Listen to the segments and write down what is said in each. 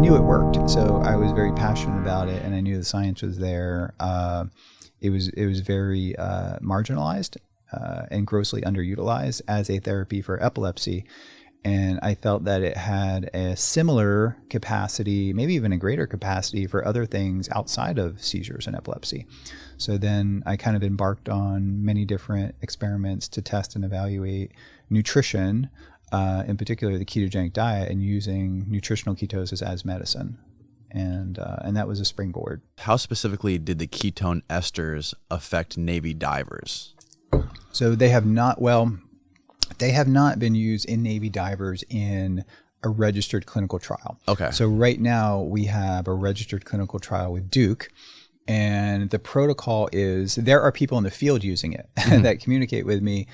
knew it worked. So I was very passionate about it, and I knew the science was there. It was very marginalized and grossly underutilized as a therapy for epilepsy. And I felt that it had a similar capacity, maybe even a greater capacity for other things outside of seizures and epilepsy. So then I kind of embarked on many different experiments to test and evaluate nutrition, in particular the ketogenic diet, and using nutritional ketosis as medicine. And that was a springboard. How specifically did the ketone esters affect Navy divers? So they have not been used in Navy divers in a registered clinical trial. Okay. So right now we have a registered clinical trial with Duke, and the protocol is there are people in the field using it that communicate with me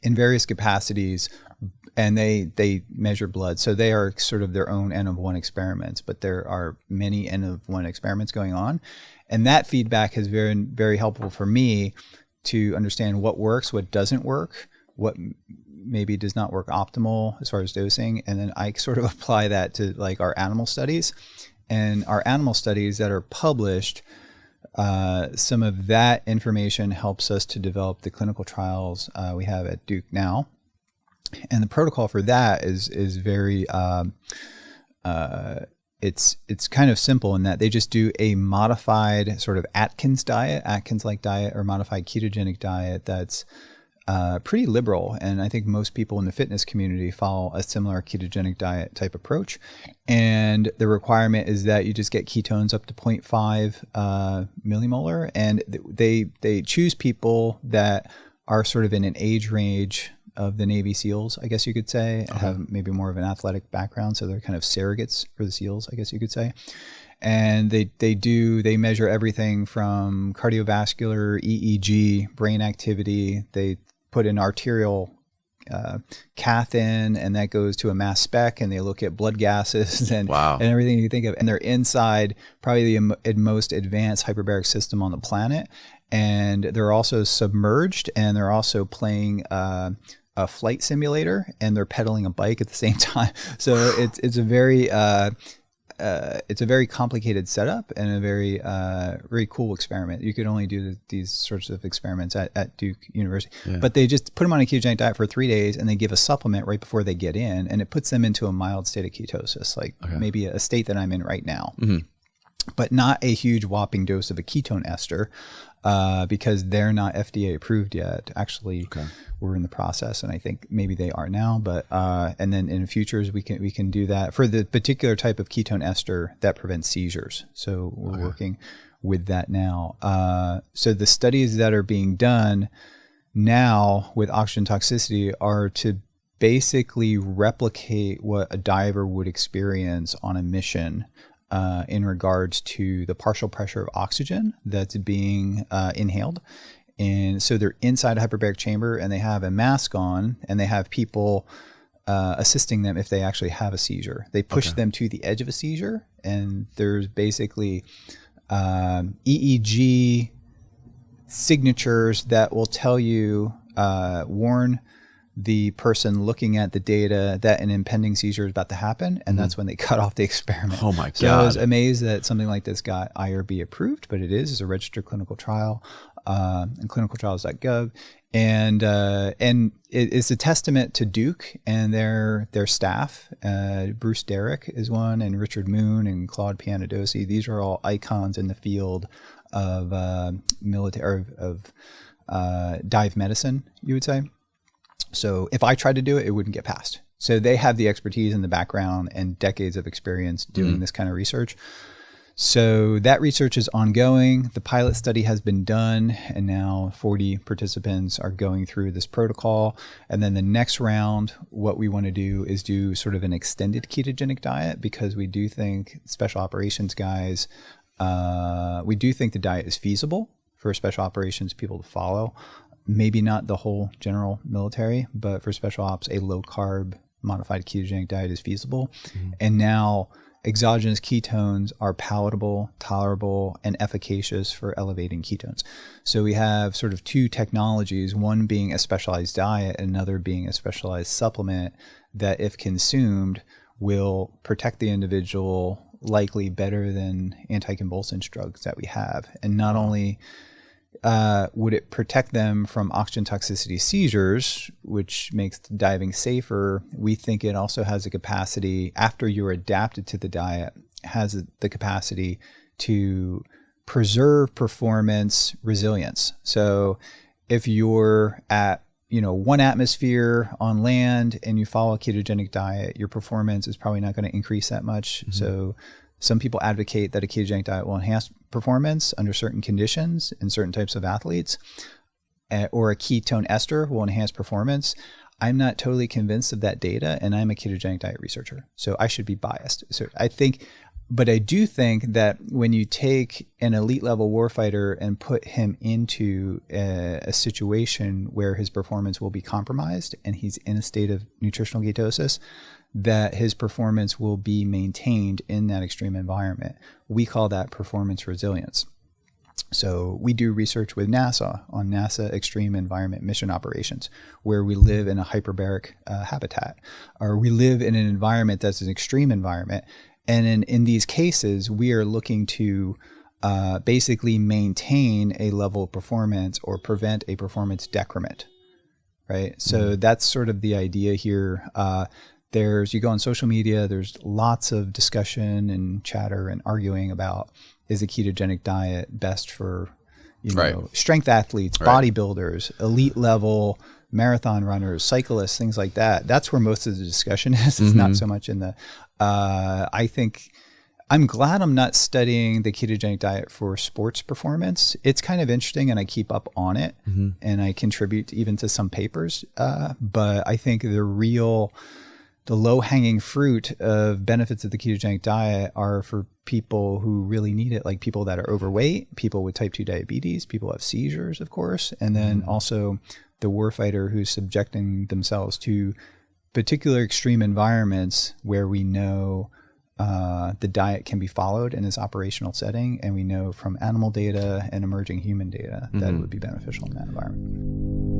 in various capacities, and they measure blood. So they are sort of their own N of 1 experiments, but there are many N of 1 experiments going on. And that feedback has been very helpful for me to understand what works, what doesn't work, what maybe does not work optimal as far as dosing. And then I sort of apply that to like our animal studies. And our animal studies that are published, some of that information helps us to develop the clinical trials we have at Duke now. And the protocol for that is very, it's kind of simple in that they just do a modified sort of Atkins-like diet or modified ketogenic diet that's pretty liberal. And I think most people in the fitness community follow a similar ketogenic diet type approach. And the requirement is that you just get ketones up to 0.5 millimolar. And they choose people that are sort of in an age range of the Navy SEALs, I guess you could say, have maybe more of an athletic background. So they're kind of surrogates for the SEALs, I guess you could say. And they measure everything from cardiovascular, EEG, brain activity. They put an arterial cath in, and that goes to a mass spec, and they look at blood gases and everything you think of. And they're inside probably the most advanced hyperbaric system on the planet. And they're also submerged, and they're also playing a flight simulator, and they're pedaling a bike at the same time. So it's a very complicated setup and a very cool experiment. You could only do these sorts of experiments at Duke University. Yeah. But they just put them on a ketogenic diet for 3 days, and they give a supplement right before they get in, and it puts them into a mild state of ketosis, like maybe a state that I'm in right now. Mm-hmm. But not a huge whopping dose of a ketone ester, because they're not FDA approved yet. Actually, we're in the process, and I think maybe they are now. But and then in futures we can do that for the particular type of ketone ester that prevents seizures. So we're working with that now. So the studies that are being done now with oxygen toxicity are to basically replicate what a diver would experience on a mission. In regards to the partial pressure of oxygen that's being inhaled. And so they're inside a hyperbaric chamber, and they have a mask on, and they have people assisting them if they actually have a seizure. They push them to the edge of a seizure, and there's basically EEG signatures that will tell you, warn the person looking at the data that an impending seizure is about to happen, and that's when they cut off the experiment. Oh my God. So I was amazed that something like this got IRB approved, but it's a registered clinical trial on clinicaltrials.gov. And it's a testament to Duke and their staff. Bruce Derrick is one, and Richard Moon and Claude Pianadosi. These are all icons in the field of dive medicine, you would say. So if I tried to do it, it wouldn't get passed. So they have the expertise in the background and decades of experience doing this kind of research. So that research is ongoing. The pilot study has been done, and now 40 participants are going through this protocol. And then the next round, what we want to do is do sort of an extended ketogenic diet, because we do think special operations guys, we do think the diet is feasible for special operations people to follow. Maybe not the whole general military, but for special ops, a low carb modified ketogenic diet is feasible. And now exogenous ketones are palatable, tolerable, and efficacious for elevating ketones. So we have sort of two technologies, one being a specialized diet and another being a specialized supplement that, if consumed, will protect the individual likely better than anticonvulsant drugs that we have. And not only would it protect them from oxygen toxicity seizures, which makes diving safer, we think it also has a capacity, after you're adapted to the diet, has the capacity to preserve performance resilience. So if you're at 1 atmosphere on land and you follow a ketogenic diet, your performance is probably not going to increase that much. Mm-hmm. So some people advocate that a ketogenic diet will enhance performance under certain conditions in certain types of athletes, or a ketone ester will enhance performance. I'm not totally convinced of that data, and I'm a ketogenic diet researcher, so I should be biased. But I do think that when you take an elite level warfighter and put him into a situation where his performance will be compromised and he's in a state of nutritional ketosis, that his performance will be maintained in that extreme environment. We call that performance resilience. So we do research with NASA on NASA extreme environment mission operations, where we live in a hyperbaric habitat, or we live in an environment that's an extreme environment. And in these cases, we are looking to basically maintain a level of performance or prevent a performance decrement, right? So that's sort of the idea here. You go on social media, there's lots of discussion and chatter and arguing about, is a ketogenic diet best for strength athletes, bodybuilders, elite level marathon runners, cyclists, things like that. That's where most of the discussion is. It's not so much in the, I think, I'm glad I'm not studying the ketogenic diet for sports performance. It's kind of interesting and I keep up on it and I contribute even to some papers. But I think the low-hanging fruit of benefits of the ketogenic diet are for people who really need it, like people that are overweight, people with type 2 diabetes, people who have seizures, of course, and then also the warfighter who's subjecting themselves to particular extreme environments where we know the diet can be followed in this operational setting, and we know from animal data and emerging human data that it would be beneficial in that environment.